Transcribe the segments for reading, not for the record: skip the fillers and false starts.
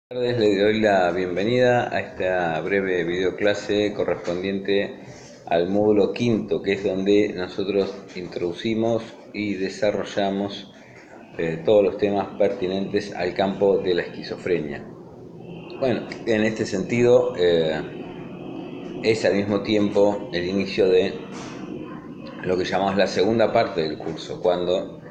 Buenas tardes, le doy la bienvenida a esta breve videoclase correspondiente al módulo quinto, que es donde nosotros introducimos y desarrollamos todos los temas pertinentes al campo de la esquizofrenia. Bueno, en este sentido es al mismo tiempo el inicio de lo que llamamos la segunda parte del curso, cuando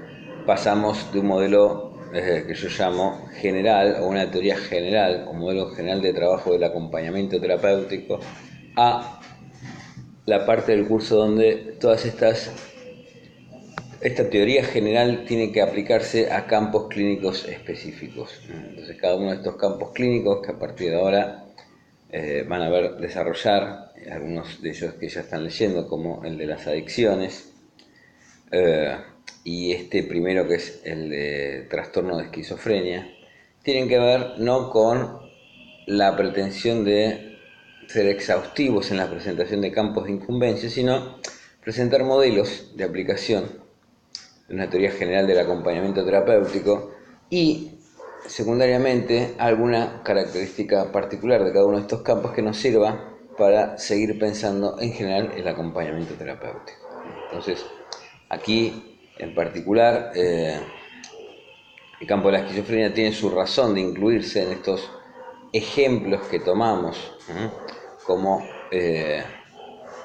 pasamos de un modelo que yo llamo general o una teoría general o modelo general de trabajo del acompañamiento terapéutico a la parte del curso donde esta teoría general tiene que aplicarse a campos clínicos específicos. Entonces cada uno de estos campos clínicos que a partir de ahora van a ver desarrollar, algunos de ellos que ya están leyendo, como el de las adicciones, eh, y este primero, que es el de trastorno de esquizofrenia, tienen que ver no con la pretensión de ser exhaustivos en la presentación de campos de incumbencia, sino presentar modelos de aplicación de una teoría general del acompañamiento terapéutico y, secundariamente, alguna característica particular de cada uno de estos campos que nos sirva para seguir pensando en general el acompañamiento terapéutico. Entonces, aquí en particular, el campo de la esquizofrenia tiene su razón de incluirse en estos ejemplos que tomamos como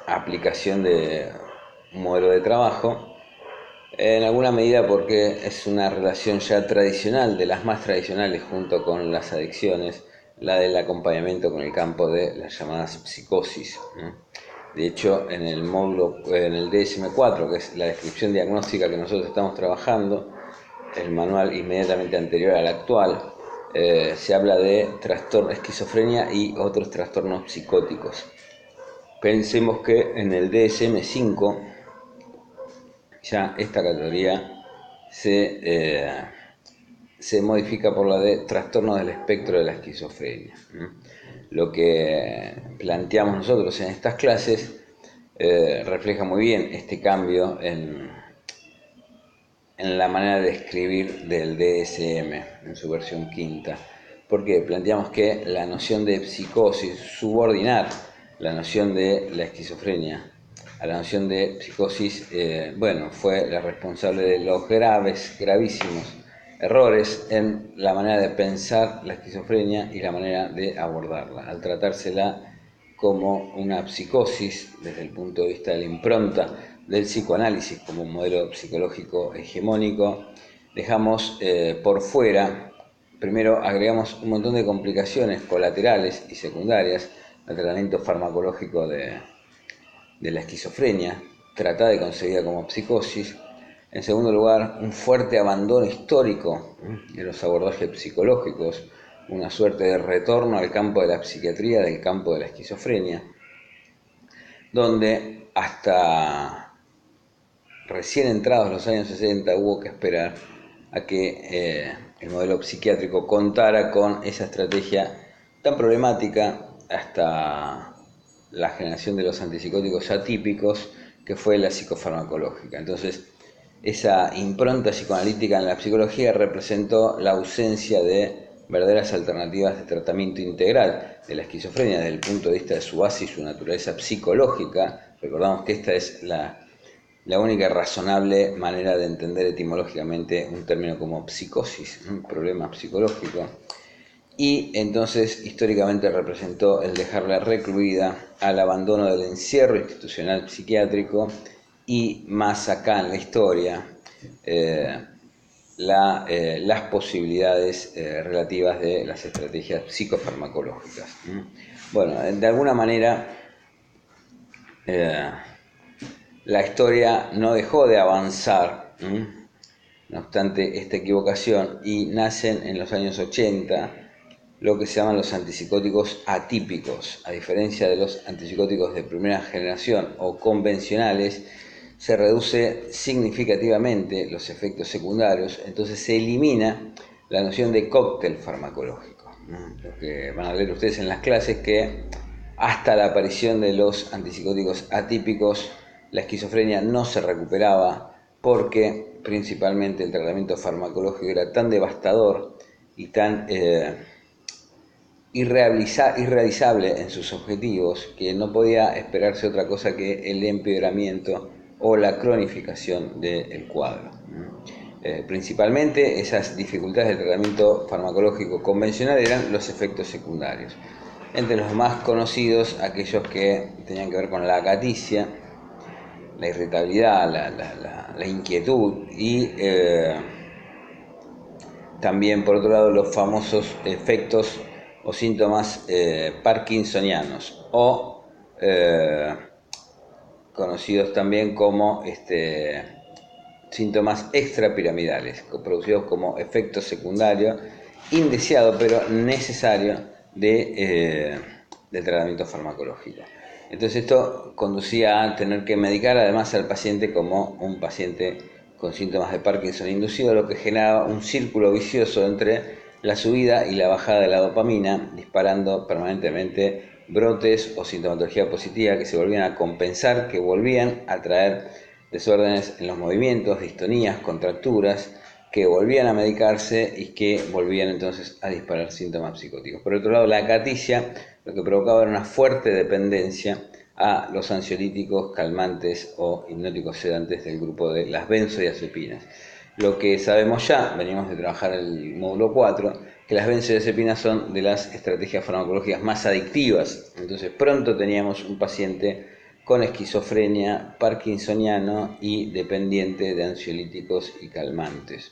aplicación de un modelo de trabajo, en alguna medida porque es una relación ya tradicional, de las más tradicionales junto con las adicciones, la del acompañamiento con el campo de las llamadas psicosis. De hecho, en el módulo, en el DSM-4, que es la descripción diagnóstica que nosotros estamos trabajando, el manual inmediatamente anterior al actual, se habla de trastorno, esquizofrenia y otros trastornos psicóticos. Pensemos que en el DSM-5 ya esta categoría se modifica por la de trastorno del espectro de la esquizofrenia. Lo que planteamos nosotros en estas clases refleja muy bien este cambio en la manera de escribir del DSM en su versión quinta, porque planteamos que la noción de psicosis, subordinar la noción de la esquizofrenia a la noción de psicosis, fue la responsable de los gravísimos errores en la manera de pensar la esquizofrenia y la manera de abordarla, al tratársela como una psicosis desde el punto de vista de la impronta del psicoanálisis como un modelo psicológico hegemónico. Dejamos por fuera, primero agregamos un montón de complicaciones colaterales y secundarias al tratamiento farmacológico de la esquizofrenia, tratada y concebida como psicosis. En segundo lugar, un fuerte abandono histórico de los abordajes psicológicos, una suerte de retorno al campo de la psiquiatría del campo de la esquizofrenia, donde hasta recién entrados los años 60 hubo que esperar a que el modelo psiquiátrico contara con esa estrategia tan problemática hasta la generación de los antipsicóticos atípicos, que fue la psicofarmacológica. Entonces, esa impronta psicoanalítica en la psicología representó la ausencia de verdaderas alternativas de tratamiento integral de la esquizofrenia desde el punto de vista de su base y su naturaleza psicológica. Recordamos que esta es la única razonable manera de entender etimológicamente un término como psicosis, un problema psicológico. Y entonces históricamente representó el dejarla recluida al abandono del encierro institucional psiquiátrico y más acá en la historia las posibilidades relativas de las estrategias psicofarmacológicas. Bueno, de alguna manera la historia no dejó de avanzar, no obstante esta equivocación, y nacen en los años 80 lo que se llaman los antipsicóticos atípicos. A diferencia de los antipsicóticos de primera generación o convencionales, se reduce significativamente los efectos secundarios, entonces se elimina la noción de cóctel farmacológico. Lo que van a leer ustedes en las clases, que hasta la aparición de los antipsicóticos atípicos, la esquizofrenia no se recuperaba porque principalmente el tratamiento farmacológico era tan devastador y tan irrealizable en sus objetivos, que no podía esperarse otra cosa que el empeoramiento o la cronificación del cuadro. Principalmente esas dificultades del tratamiento farmacológico convencional eran los efectos secundarios. Entre los más conocidos, aquellos que tenían que ver con la acaticia, la irritabilidad, la inquietud y también, por otro lado, los famosos efectos o síntomas parkinsonianos o conocidos también como síntomas extrapiramidales, producidos como efecto secundario indeseado pero necesario del tratamiento farmacológico. Entonces esto conducía a tener que medicar además al paciente como un paciente con síntomas de Parkinson inducido, lo que generaba un círculo vicioso entre la subida y la bajada de la dopamina, disparando permanentemente brotes o sintomatología positiva que se volvían a compensar, que volvían a traer desórdenes en los movimientos, distonías, contracturas, que volvían a medicarse y que volvían entonces a disparar síntomas psicóticos. Por otro lado, la acaticia lo que provocaba era una fuerte dependencia a los ansiolíticos, calmantes o hipnóticos sedantes del grupo de las benzodiazepinas. Lo que sabemos ya, venimos de trabajar el módulo 4, que las benzodiazepinas son de las estrategias farmacológicas más adictivas. Entonces pronto teníamos un paciente con esquizofrenia, parkinsoniano y dependiente de ansiolíticos y calmantes.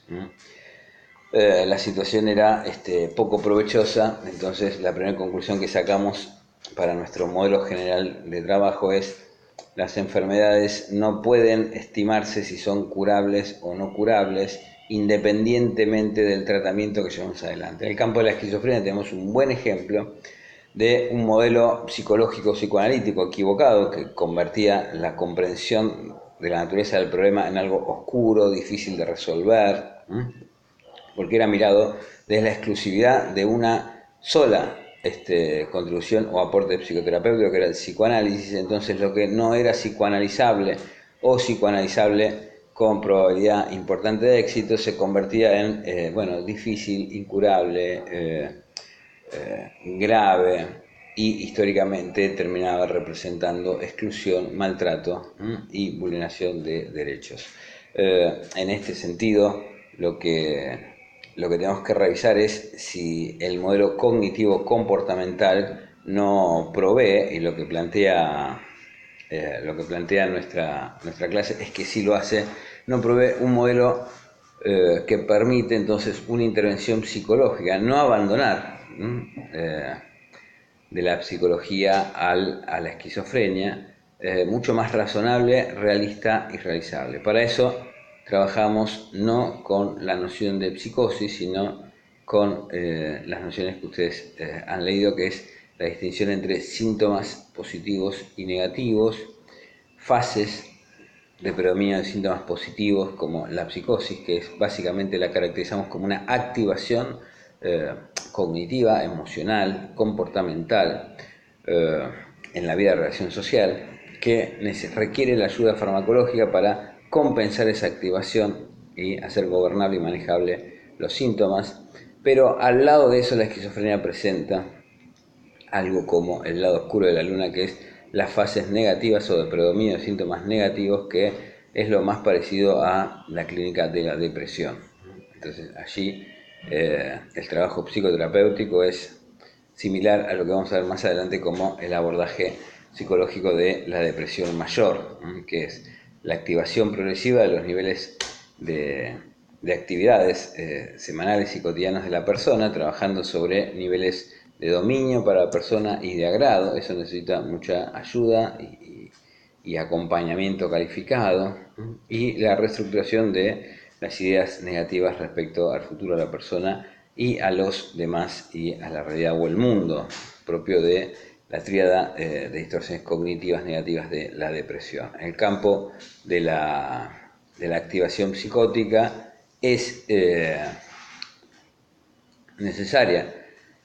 La situación era poco provechosa, entonces la primera conclusión que sacamos para nuestro modelo general de trabajo es: las enfermedades no pueden estimarse si son curables o no curables, independientemente del tratamiento que llevamos adelante. En el campo de la esquizofrenia tenemos un buen ejemplo de un modelo psicológico psicoanalítico equivocado que convertía la comprensión de la naturaleza del problema en algo oscuro, difícil de resolver, porque era mirado desde la exclusividad de una sola contribución o aporte psicoterapéutico, que era el psicoanálisis. Entonces lo que no era psicoanalizable o psicoanalizable con probabilidad importante de éxito se convertía en difícil, incurable, grave, y históricamente terminaba representando exclusión, maltrato y vulneración de derechos. En este sentido, lo que tenemos que revisar es si el modelo cognitivo comportamental no provee, y lo que plantea nuestra clase es que sí lo hace, no provee un modelo que permite entonces una intervención psicológica, no abandonar de la psicología a la esquizofrenia, mucho más razonable, realista y realizable. Para eso trabajamos no con la noción de psicosis, sino con las nociones que ustedes han leído, que es la distinción entre síntomas positivos y negativos, fases de predominio de síntomas positivos como la psicosis, que es básicamente la caracterizamos como una activación cognitiva, emocional, comportamental en la vida de relación social, que requiere la ayuda farmacológica para compensar esa activación y hacer gobernable y manejable los síntomas. Pero al lado de eso, la esquizofrenia presenta algo como el lado oscuro de la luna, que es las fases negativas o de predominio de síntomas negativos, que es lo más parecido a la clínica de la depresión. Entonces allí el trabajo psicoterapéutico es similar a lo que vamos a ver más adelante como el abordaje psicológico de la depresión mayor, que es la activación progresiva de los niveles de actividades semanales y cotidianas de la persona, trabajando sobre niveles de dominio para la persona y de agrado. Eso necesita mucha ayuda y acompañamiento calificado, y la reestructuración de las ideas negativas respecto al futuro de la persona y a los demás y a la realidad o el mundo, propio de la tríada de distorsiones cognitivas negativas de la depresión. En el campo de la activación psicótica es necesaria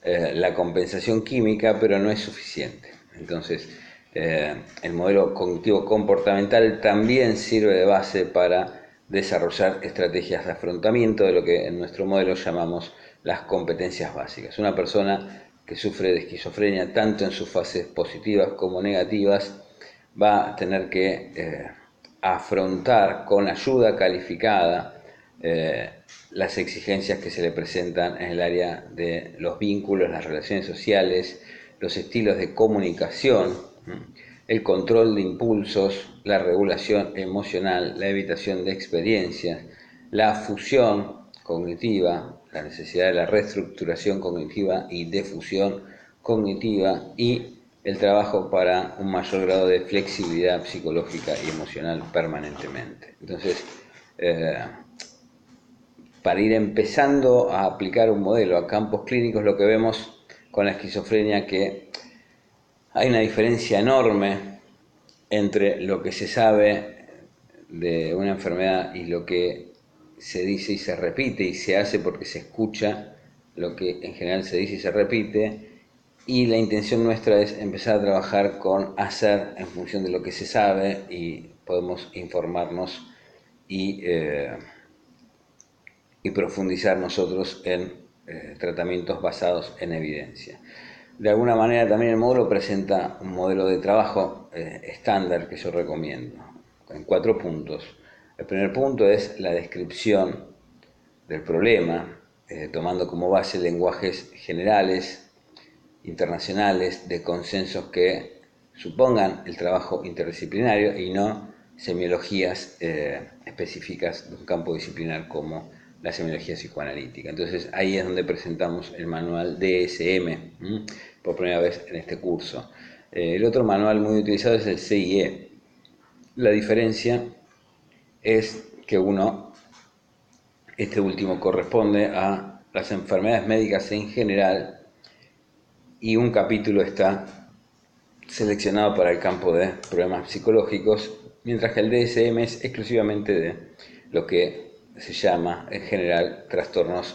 la compensación química, pero no es suficiente. Entonces, el modelo cognitivo comportamental también sirve de base para desarrollar estrategias de afrontamiento de lo que en nuestro modelo llamamos las competencias básicas. Una persona que sufre de esquizofrenia, tanto en sus fases positivas como negativas, va a tener que afrontar con ayuda calificada las exigencias que se le presentan en el área de los vínculos, las relaciones sociales, los estilos de comunicación, el control de impulsos, la regulación emocional, la evitación de experiencias, la fusión cognitiva, la necesidad de la reestructuración cognitiva y difusión cognitiva, y el trabajo para un mayor grado de flexibilidad psicológica y emocional permanentemente. Entonces, para ir empezando a aplicar un modelo a campos clínicos, lo que vemos con la esquizofrenia que hay una diferencia enorme entre lo que se sabe de una enfermedad y lo que se dice y se repite y se hace porque se escucha lo que en general se dice y se repite, y la intención nuestra es empezar a trabajar con hacer en función de lo que se sabe, y podemos informarnos y profundizar nosotros en tratamientos basados en evidencia. De alguna manera también el módulo presenta un modelo de trabajo estándar que yo recomiendo, en 4 puntos. El primer punto es la descripción del problema, tomando como base lenguajes generales, internacionales, de consensos que supongan el trabajo interdisciplinario y no semiologías específicas de un campo disciplinar como la semiología psicoanalítica. Entonces ahí es donde presentamos el manual DSM por primera vez en este curso. El otro manual muy utilizado es el CIE. La diferencia es que este último corresponde a las enfermedades médicas en general, y un capítulo está seleccionado para el campo de problemas psicológicos, mientras que el DSM es exclusivamente de lo que se llama en general trastornos